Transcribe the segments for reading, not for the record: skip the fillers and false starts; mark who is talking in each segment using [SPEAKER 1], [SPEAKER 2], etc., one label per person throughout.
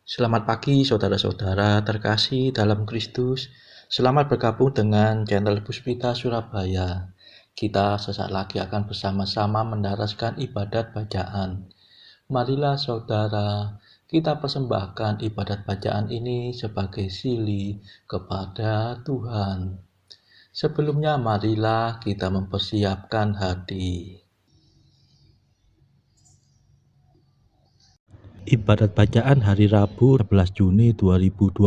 [SPEAKER 1] Selamat pagi saudara-saudara terkasih dalam Kristus. Selamat bergabung dengan channel Puspita Surabaya. Kita sesaat lagi akan bersama-sama mendaraskan ibadat bacaan. Marilah saudara, kita persembahkan ibadat bacaan ini sebagai sili kepada Tuhan. Sebelumnya marilah kita mempersiapkan hati. Ibadat bacaan hari Rabu 11 Juni 2025.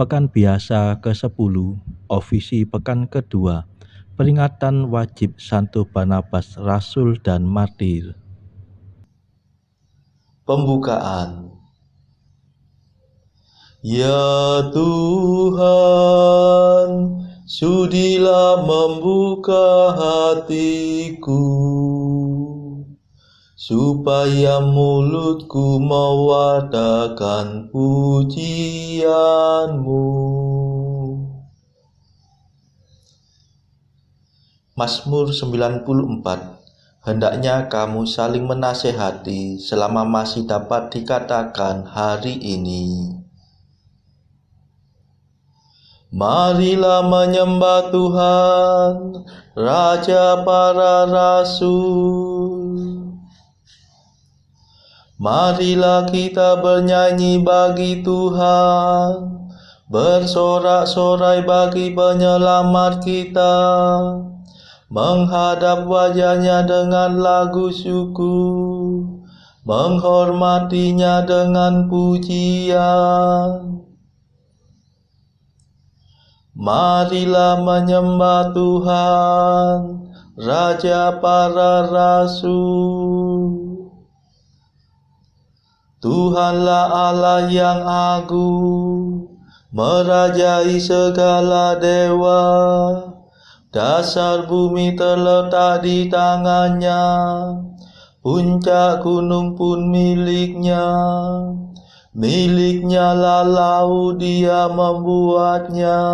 [SPEAKER 1] Pekan biasa ke-10, ofisi pekan kedua, peringatan wajib Santo Barnabas Rasul dan Martir. Pembukaan. Ya Tuhan, sudilah membuka hatiku, supaya mulutku mewartakan pujian-Mu. Mazmur 94. Hendaknya kamu saling menasehati selama masih dapat dikatakan hari ini. Marilah menyembah Tuhan, Raja para Rasul. Marilah kita bernyanyi bagi Tuhan, bersorak-sorai bagi penyelamat kita, menghadap wajahnya dengan lagu syukur, menghormatinya dengan pujian. Marilah menyembah Tuhan, Raja para Rasul. Tuhanlah Allah yang agung, merajai segala dewa. Dasar bumi terletak di tangannya, puncak gunung pun miliknya. Miliknya lah laut, dia membuatnya,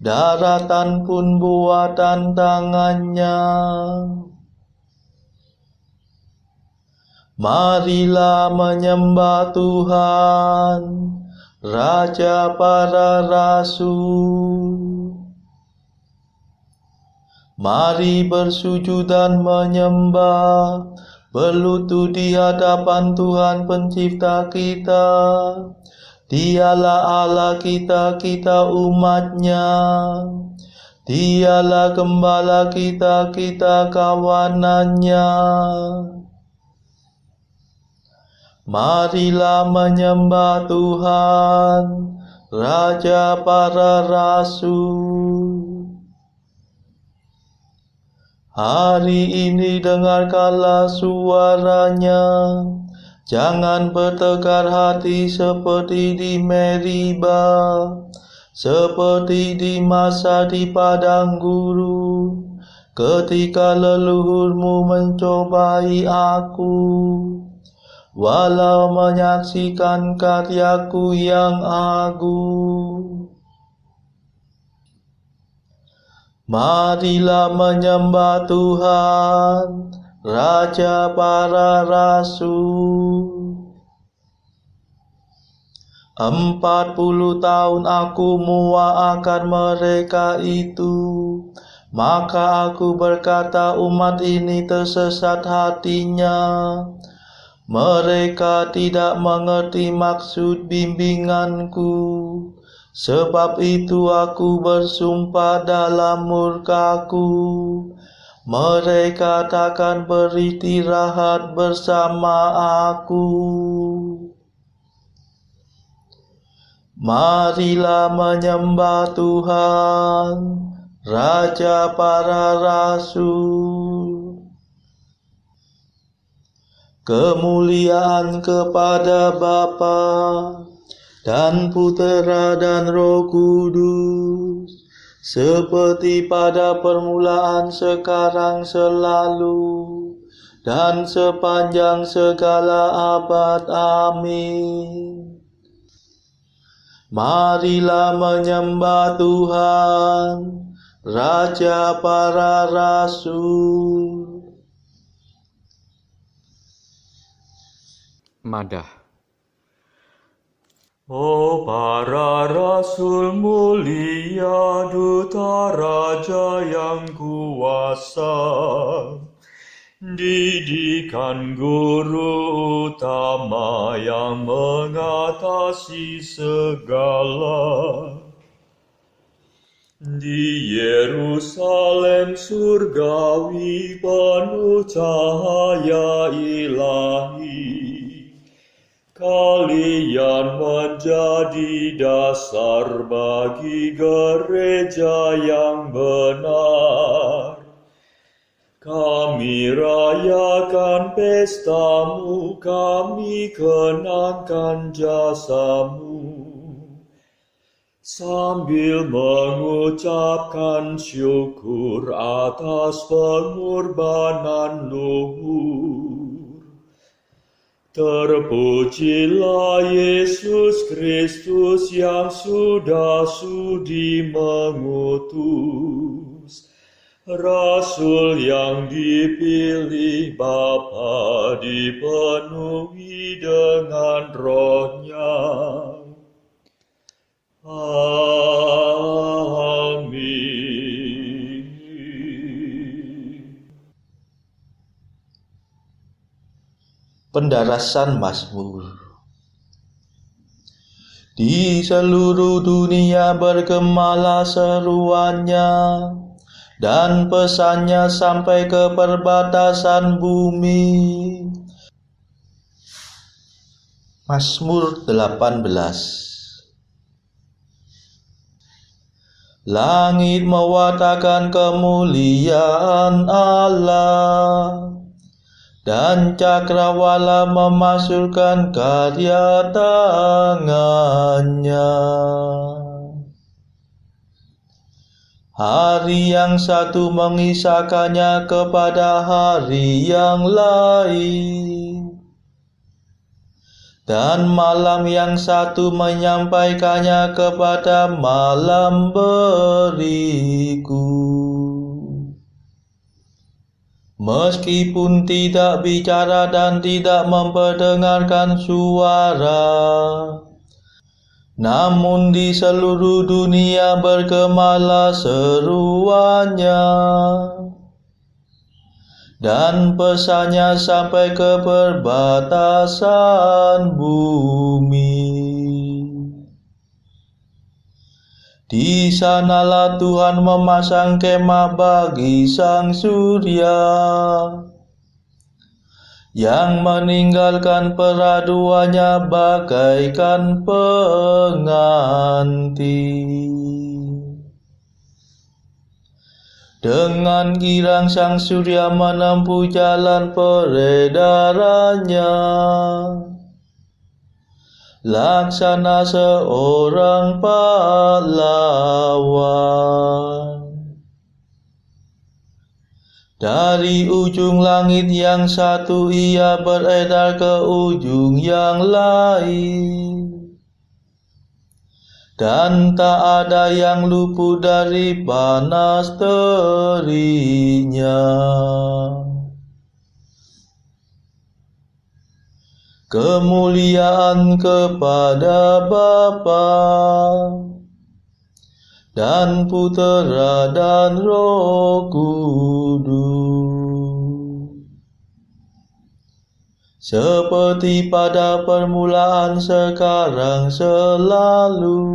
[SPEAKER 1] daratan pun buatan tangannya. Marilah menyembah Tuhan, Raja para Rasul. Mari bersujud dan menyembah, berlutut di hadapan Tuhan pencipta kita. Dialah Allah kita, kita umat-Nya. Dialah gembala kita, kita kawanan-Nya. Marilah menyembah Tuhan, Raja para Rasul. Hari ini dengarkanlah suaranya, jangan bertegar hati seperti di Meriba, seperti di masa di padang gurun, ketika leluhurmu mencobai aku. Walau menyaksikan karyaku yang agung. Marilah menyembah Tuhan, Raja para Rasul. 40 tahun aku muakkan mereka itu, maka aku berkata umat ini tersesat hatinya. Mereka tidak mengerti maksud bimbinganku. Sebab itu aku bersumpah dalam murkaku, mereka takkan beristirahat bersama aku. Marilah menyembah Tuhan, Raja para Rasul. Kemuliaan kepada Bapa dan Putera dan Roh Kudus, seperti pada permulaan, sekarang, selalu, dan sepanjang segala abad. Amin. Marilah menyembah Tuhan, Raja para Rasul.
[SPEAKER 2] Madah. Oh para rasul mulia, duta raja yang kuasa, didikan guru utama yang mengatasi segala. Di Yerusalem surgawi penuh cahaya ilahi, kalian menjadi dasar bagi gereja yang benar. Kami rayakan pestamu, kami kenangkan jasamu, sambil mengucapkan syukur atas pengorbanan luhur. Terpujilah Yesus Kristus yang sudah sudi mengutus Rasul yang dipilih Bapa, dipenuhi dengan Roh-Nya. Amin.
[SPEAKER 1] Pendarasan Mazmur. Di seluruh dunia bergemalah seruannya, dan pesannya sampai ke perbatasan bumi. Mazmur 18. Langit mewartakan kemuliaan Allah, dan cakrawala memasyurkan karya tangannya. Hari yang satu mengisahkannya kepada hari yang lain, dan malam yang satu menyampaikannya kepada malam berikut. Meskipun tidak bicara dan tidak memperdengarkan suara, namun di seluruh dunia bergemalah seruannya, dan pesannya sampai ke perbatasan bumi. Di sanalah Tuhan memasang kemah bagi sang surya, yang meninggalkan peraduannya bagaikan pengantin. Dengan girang sang surya menempuh jalan peredarannya, laksana seorang pahlawan. Dari ujung langit yang satu ia beredar ke ujung yang lain, dan tak ada yang luput dari panas teriknya. Kemuliaan kepada Bapa dan Putera dan Roh Kudus, seperti pada permulaan, sekarang, selalu,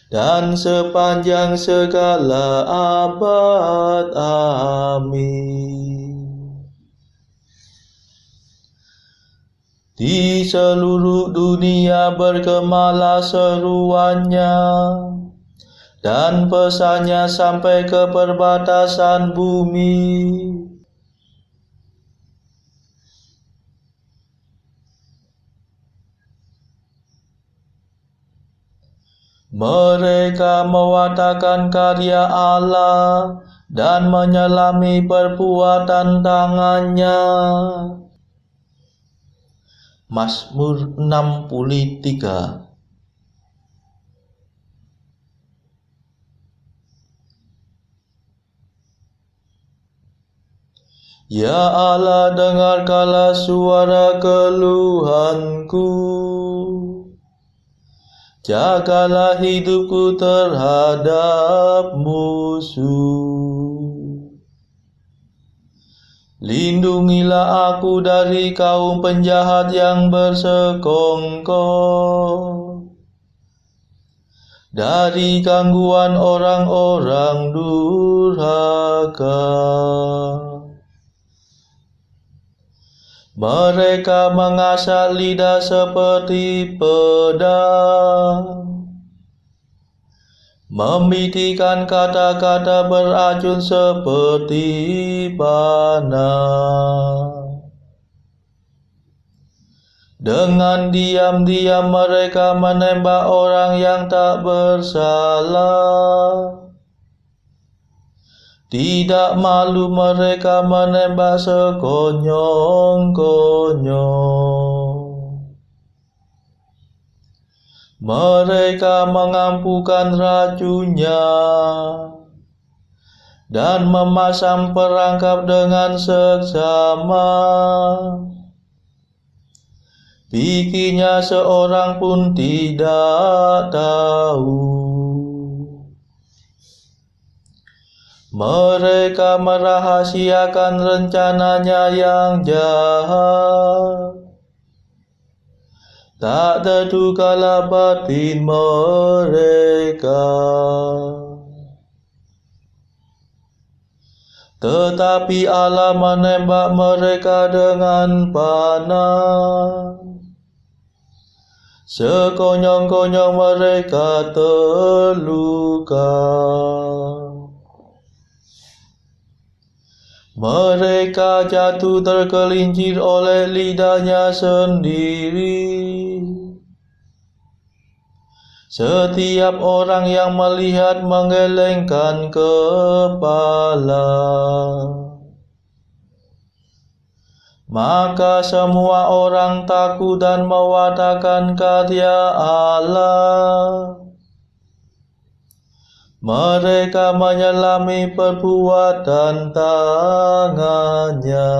[SPEAKER 1] dan sepanjang segala abad. Amin. Di seluruh dunia bergemalah seruannya, dan pesannya sampai ke perbatasan bumi. Mereka mewartakan karya Allah dan menyelami perbuatan tangannya. Mazmur 63.
[SPEAKER 2] Ya Allah, dengarkanlah suara keluhanku. Jagalah hidupku terhadap musuh. Lindungilah aku dari kaum penjahat yang bersekongkol, dari gangguan orang-orang durhaka. Mereka mengasah lidah seperti pedang, memitikan kata-kata beracun seperti panah. Dengan diam-diam mereka menembak orang yang tak bersalah. Tidak malu mereka menembak sekonyong-konyong. Mereka mengampukan racunnya dan memasang perangkap dengan seksama. Bikinnya seorang pun tidak tahu. Mereka merahasiakan rencananya yang jahat. Tak terdugalah batin mereka. Tetapi Allah menembak mereka dengan panah. Sekonyong-konyong mereka terluka. Mereka jatuh tergelincir oleh lidahnya sendiri. Setiap orang yang melihat menggelengkan kepala. Maka semua orang takut dan mewartakan karya Allah. Mereka menyelami perbuatan tangannya.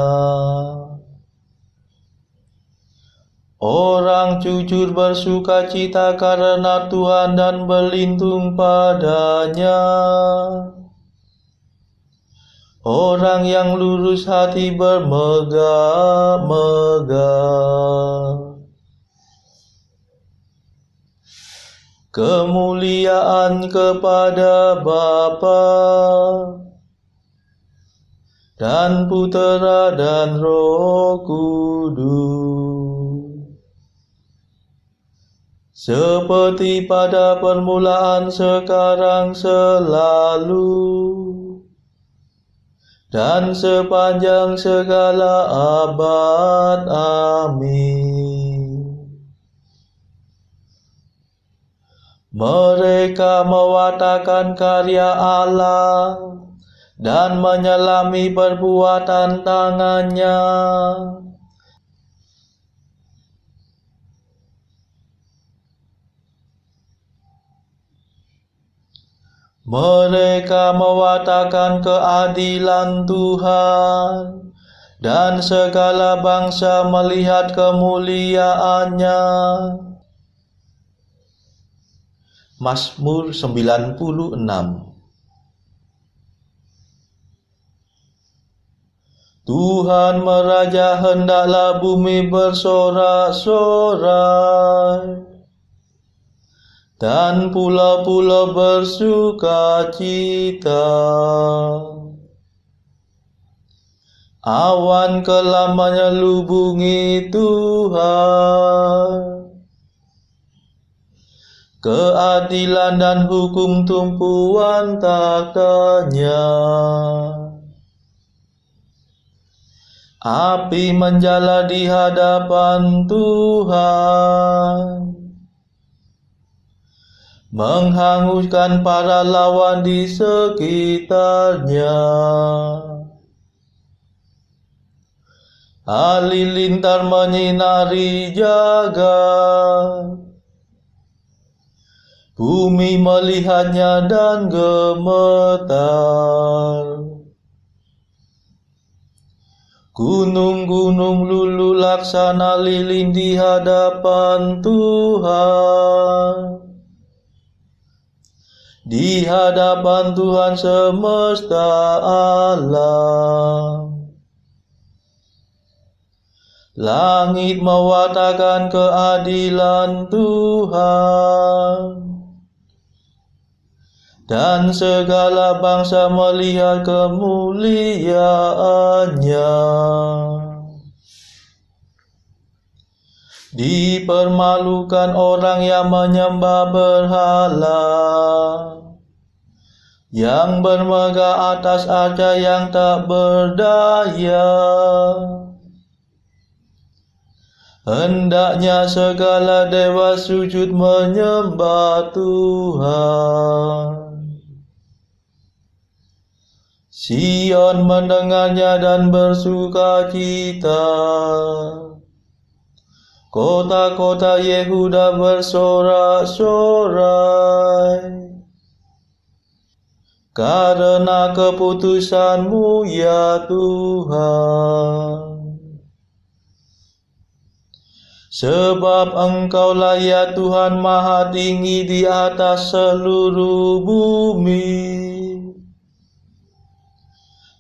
[SPEAKER 2] Orang jujur bersuka cita karena Tuhan dan berlindung padanya. Orang yang lurus hati bermegah-megah. Kemuliaan kepada Bapa dan Putera dan Roh Kudus, seperti pada permulaan, sekarang, selalu, dan sepanjang segala abad. Amin. Mereka mewartakan karya Allah dan menyelami perbuatan tangannya. Mereka mewartakan keadilan Tuhan, dan segala bangsa melihat kemuliaannya. Mazmur 96. Tuhan meraja, hendaklah bumi bersorak-sorai, dan pulau-pulau bersuka cita. Awan kelam menyelubungi Tuhan, keadilan dan hukum tumpuan taktanya. Api menjala di hadapan Tuhan, menghanguskan para lawan di sekitarnya. Halilintar menyinari jagat, bumi melihatnya dan gemetar. Gunung-gunung luluh laksana lilin di hadapan Tuhan. Di hadapan Tuhan semesta alam. Langit mewartakan keadilan Tuhan, dan segala bangsa melihat kemuliaannya. Dipermalukan orang yang menyembah berhala, yang bermegah atas arca yang tak berdaya. Hendaknya segala dewa sujud menyembah Tuhan. Sion mendengarnya dan bersukacita. Kota-kota Yehuda bersorak-sorai karena keputusan-Mu ya Tuhan. Sebab Engkaulah ya Tuhan maha tinggi di atas seluruh bumi.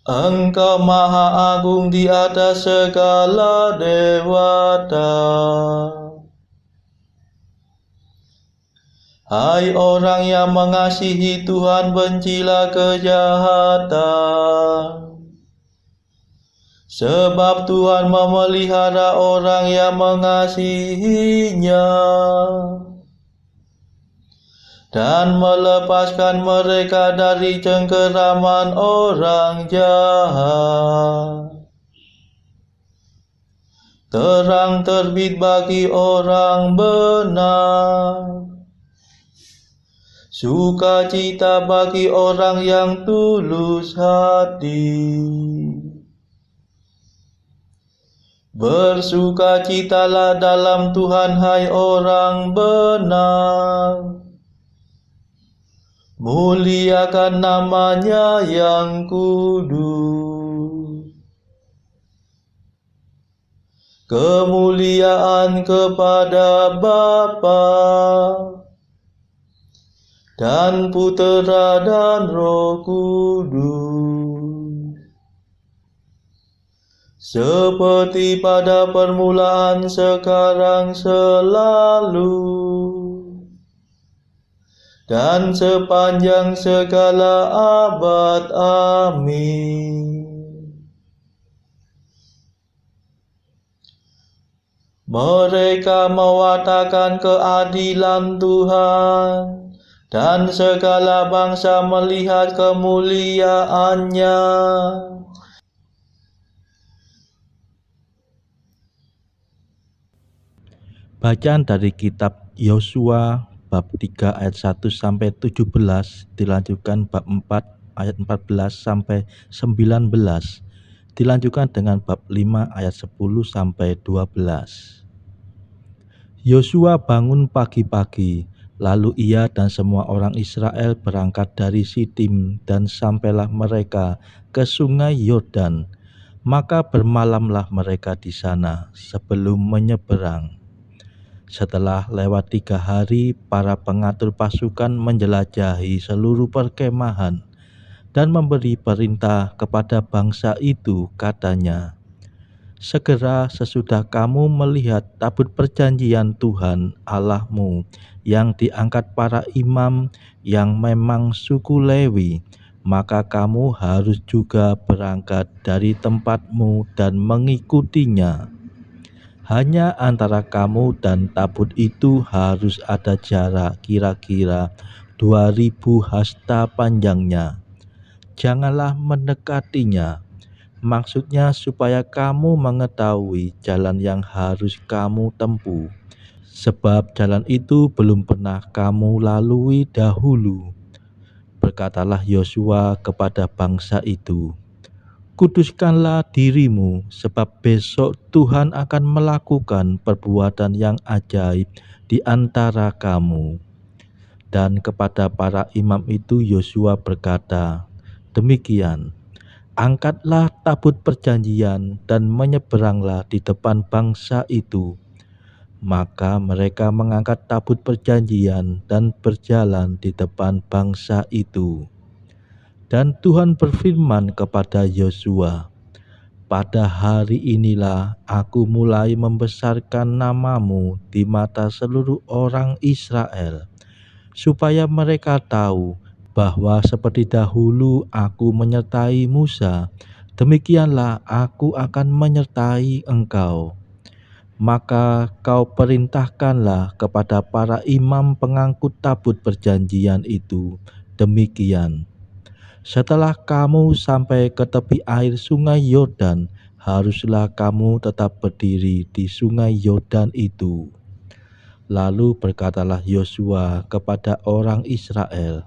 [SPEAKER 2] Engkau maha agung di atas segala dewata. Hai orang yang mengasihi Tuhan, bencilah kejahatan. Sebab Tuhan memelihara orang yang mengasihinya, dan melepaskan mereka dari cengkeraman orang jahat. Terang terbit bagi orang benar, sukacita bagi orang yang tulus hati. Bersukacitalah dalam Tuhan, hai orang benar. Muliakan nama-Nya yang kudus. Kemuliaan kepada Bapa dan Putera dan Roh Kudus, seperti pada permulaan, sekarang, selalu, dan sepanjang segala abad. Amin. Mereka mewartakan keadilan Tuhan, dan segala bangsa melihat kemuliaannya.
[SPEAKER 1] Bacaan dari kitab Yosua bab 3 ayat 1 sampai 17 dilanjutkan bab 4 ayat 14 sampai 19, dilanjutkan dengan bab 5 ayat 10 sampai 12. Yosua bangun pagi-pagi, lalu ia dan semua orang Israel berangkat dari Sitim dan sampailah mereka ke sungai Yordan. Maka bermalamlah mereka di sana sebelum menyeberang. Setelah lewat 3 hari, para pengatur pasukan menjelajahi seluruh perkemahan dan memberi perintah kepada bangsa itu, katanya, segera sesudah kamu melihat tabut perjanjian Tuhan Allahmu yang diangkat para imam yang memang suku Lewi, maka kamu harus juga berangkat dari tempatmu dan mengikutinya. Hanya antara kamu dan tabut itu harus ada jarak kira-kira 2000 hasta panjangnya. Janganlah mendekatinya. Maksudnya supaya kamu mengetahui jalan yang harus kamu tempuh, sebab jalan itu belum pernah kamu lalui dahulu. Berkatalah Yosua kepada bangsa itu, kuduskanlah dirimu, sebab besok Tuhan akan melakukan perbuatan yang ajaib di antara kamu. Dan kepada para imam itu Yosua berkata, demikian, Angkatlah tabut perjanjian dan menyeberanglah di depan bangsa itu. Maka mereka mengangkat tabut perjanjian dan berjalan di depan bangsa itu. Dan Tuhan berfirman kepada Yosua, "Pada hari inilah aku mulai membesarkan namamu di mata seluruh orang Israel, supaya mereka tahu bahwa seperti dahulu aku menyertai Musa, demikianlah aku akan menyertai engkau. Maka kau perintahkanlah kepada para imam pengangkut tabut perjanjian itu demikian. Setelah kamu sampai ke tepi air sungai Yordan, haruslah kamu tetap berdiri di sungai Yordan itu." Lalu berkatalah Yosua kepada orang Israel,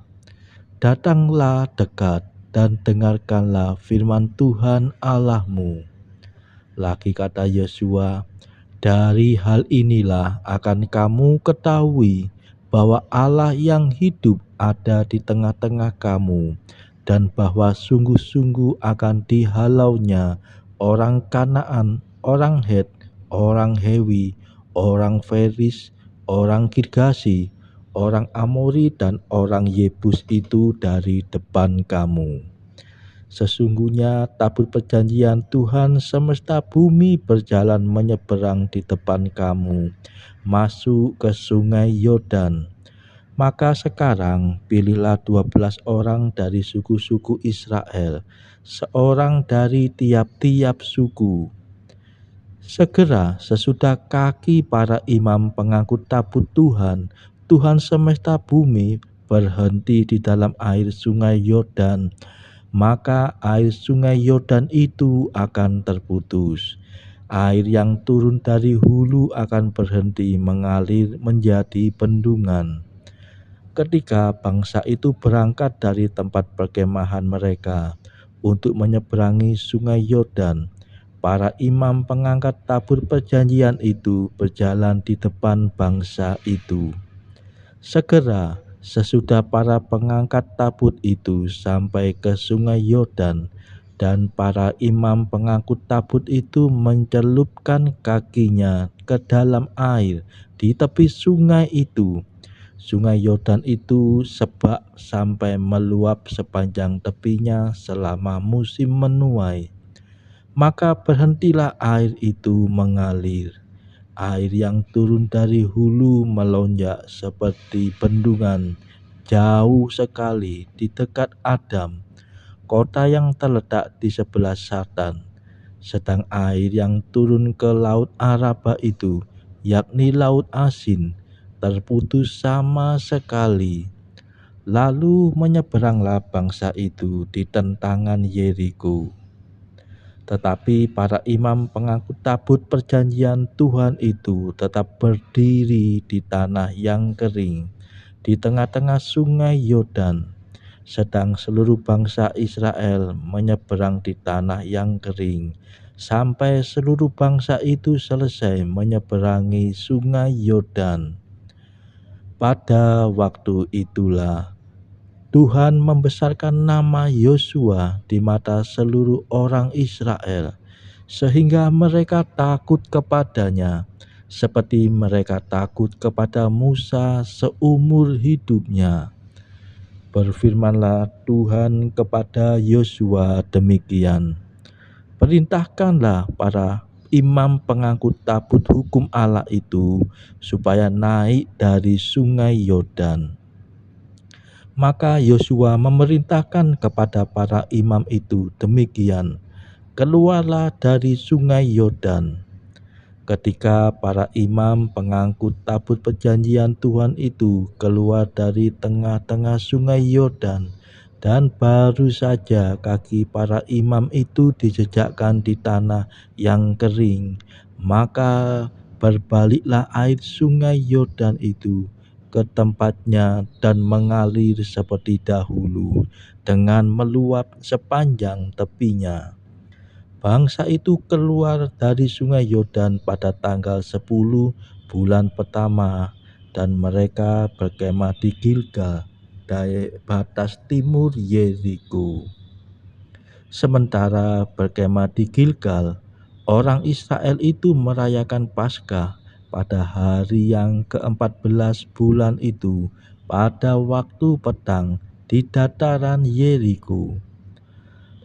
[SPEAKER 1] "Datanglah dekat dan dengarkanlah firman Tuhan Allahmu." Lagi kata Yosua, "Dari hal inilah akan kamu ketahui bahwa Allah yang hidup ada di tengah-tengah kamu, dan bahwa sungguh-sungguh akan dihalaunya orang Kanaan, orang Het, orang Hewi, orang Feris, orang Girgasi, orang Amori, dan orang Yebus itu dari depan kamu. Sesungguhnya tabut perjanjian Tuhan semesta bumi berjalan menyeberang di depan kamu, masuk ke sungai Yordan. Maka sekarang pilihlah 12 orang dari suku-suku Israel, seorang dari tiap-tiap suku. Segera sesudah kaki para imam pengangkut tabut Tuhan, Tuhan semesta bumi, berhenti di dalam air sungai Yordan, maka air sungai Yordan itu akan terputus. Air yang turun dari hulu akan berhenti mengalir menjadi bendungan. Ketika bangsa itu berangkat dari tempat perkemahan mereka untuk menyeberangi sungai Yordan, para imam pengangkat tabur perjanjian itu berjalan di depan bangsa itu. Segera sesudah para pengangkat tabut itu sampai ke sungai Yordan, dan para imam pengangkut tabut itu mencelupkan kakinya ke dalam air di tepi sungai itu, sungai Yordan itu sebak sampai meluap sepanjang tepinya selama musim menuai. Maka berhentilah air itu mengalir. Air yang turun dari hulu melonjak seperti bendungan jauh sekali di dekat Adam, kota yang terletak di sebelah selatan. Sedang air yang turun ke laut Araba itu, yakni laut asin, terputus sama sekali. Lalu menyeberanglah bangsa itu di tentangan Yeriko. Tetapi para imam pengangkut tabut perjanjian Tuhan itu tetap berdiri di tanah yang kering, di tengah-tengah sungai Yordan, sedang seluruh bangsa Israel menyeberang di tanah yang kering, sampai seluruh bangsa itu selesai menyeberangi sungai Yordan. Pada waktu itulah Tuhan membesarkan nama Yosua di mata seluruh orang Israel, sehingga mereka takut kepadanya, seperti mereka takut kepada Musa seumur hidupnya. Berfirmanlah Tuhan kepada Yosua demikian, "Perintahkanlah para imam pengangkut tabut hukum Allah itu supaya naik dari sungai Yordan." Maka Yosua memerintahkan kepada para imam itu demikian, "Keluarlah dari sungai Yordan." Ketika para imam pengangkut tabut perjanjian Tuhan itu keluar dari tengah-tengah sungai Yordan, dan baru saja kaki para imam itu dijejakkan di tanah yang kering, maka berbaliklah air sungai Yordan itu ke tempatnya dan mengalir seperti dahulu dengan meluap sepanjang tepinya. Bangsa itu keluar dari sungai Yordan pada tanggal 10 bulan pertama, dan mereka berkemah di Gilgal, di batas timur Yeriko. Sementara berkemah di Gilgal, orang Israel itu merayakan Paskah pada hari yang ke-14 bulan itu pada waktu petang di dataran Yeriko.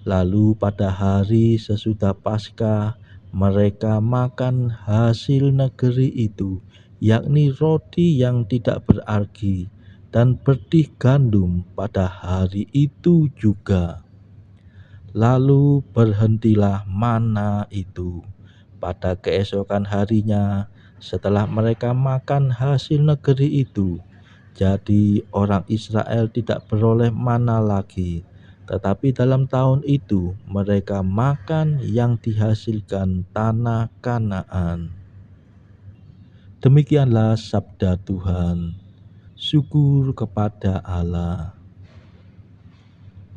[SPEAKER 1] Lalu pada hari sesudah Paskah, mereka makan hasil negeri itu, yakni roti yang tidak berargi, dan bertih gandum pada hari itu juga. Lalu berhentilah mana itu. Pada keesokan harinya, setelah mereka makan hasil negeri itu, jadi orang Israel tidak beroleh mana lagi. Tetapi dalam tahun itu mereka makan yang dihasilkan tanah Kanaan. Demikianlah sabda Tuhan. Syukur kepada Allah.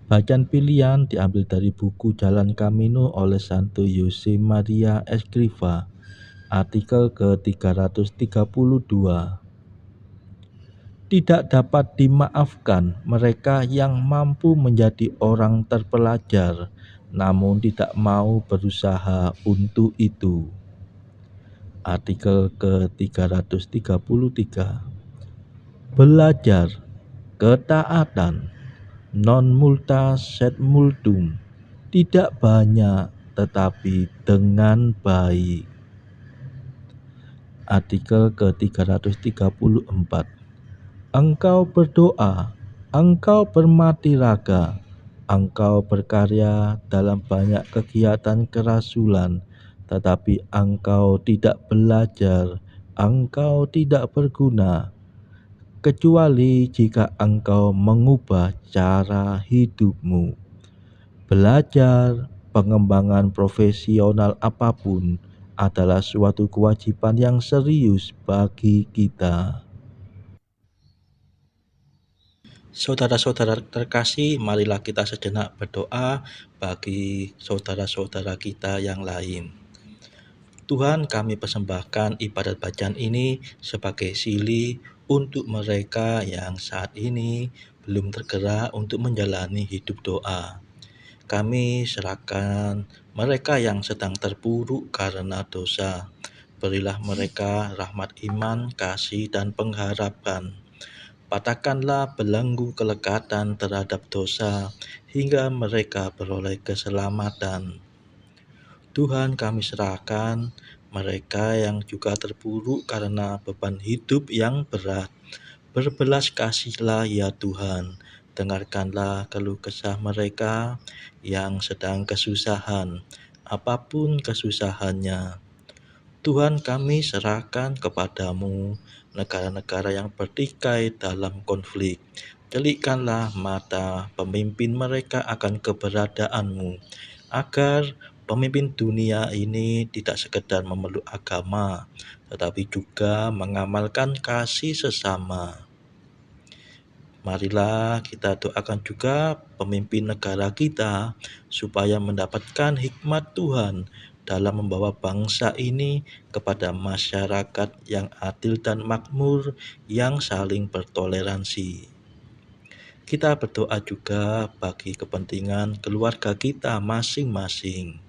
[SPEAKER 1] Bacaan pilihan diambil dari buku Jalan Camino oleh Santo Jose Maria Escrivá, artikel ke-332. Tidak dapat dimaafkan mereka yang mampu menjadi orang terpelajar, namun tidak mau berusaha untuk itu. Artikel ke-333. Belajar ketaatan non multa sed multum, tidak banyak tetapi dengan baik. Artikel ke-334. Engkau berdoa, engkau bermati raga, engkau berkarya dalam banyak kegiatan kerasulan, tetapi engkau tidak belajar, engkau tidak berguna, kecuali jika engkau mengubah cara hidupmu. Belajar pengembangan profesional apapun adalah suatu kewajiban yang serius bagi kita. Saudara-saudara terkasih, marilah kita sejenak berdoa bagi saudara-saudara kita yang lain. Tuhan, kami persembahkan ibadat bacaan ini sebagai sili untuk mereka yang saat ini belum tergerak untuk menjalani hidup doa. Kami serahkan mereka yang sedang terpuruk karena dosa. Berilah mereka rahmat iman, kasih, dan pengharapan. Patahkanlah belenggu kelekatan terhadap dosa hingga mereka beroleh keselamatan. Tuhan, kami serahkan mereka yang juga terpuruk karena beban hidup yang berat. Berbelas kasihlah ya Tuhan, dengarkanlah keluh kesah mereka yang sedang kesusahan, apapun kesusahannya. Tuhan, kami serahkan kepadamu negara-negara yang bertikai dalam konflik. Celikkanlah mata pemimpin mereka akan keberadaanmu, agar pemimpin dunia ini tidak sekedar memeluk agama, tetapi juga mengamalkan kasih sesama. Marilah kita doakan juga pemimpin negara kita supaya mendapatkan hikmat Tuhan dalam membawa bangsa ini kepada masyarakat yang adil dan makmur yang saling bertoleransi. Kita berdoa juga bagi kepentingan keluarga kita masing-masing.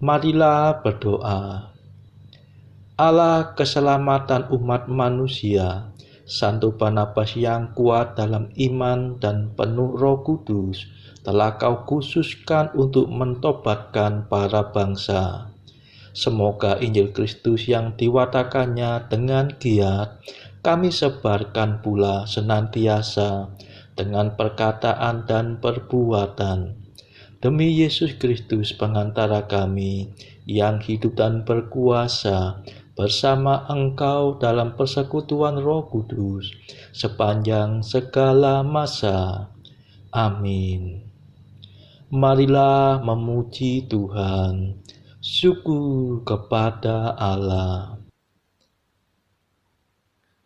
[SPEAKER 1] Marilah berdoa. Allah keselamatan umat manusia, Santo Barnabas yang kuat dalam iman dan penuh Roh Kudus, telah Kau khususkan untuk mentobatkan para bangsa. Semoga Injil Kristus yang diwatakannya dengan giat kami sebarkan pula senantiasa dengan perkataan dan perbuatan. Demi Yesus Kristus pengantara kami yang hidup dan berkuasa bersama Engkau dalam persekutuan Roh Kudus sepanjang segala masa. Amin. Marilah memuji Tuhan. Syukur kepada Allah.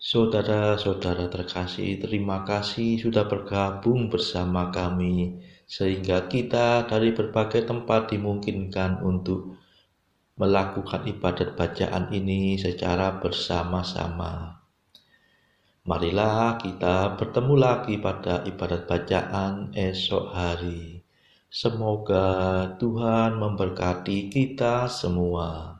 [SPEAKER 1] Saudara-saudara terkasih, terima kasih sudah bergabung bersama kami, sehingga kita dari berbagai tempat dimungkinkan untuk melakukan ibadat bacaan ini secara bersama-sama. Marilah kita bertemu lagi pada ibadat bacaan esok hari. Semoga Tuhan memberkati kita semua.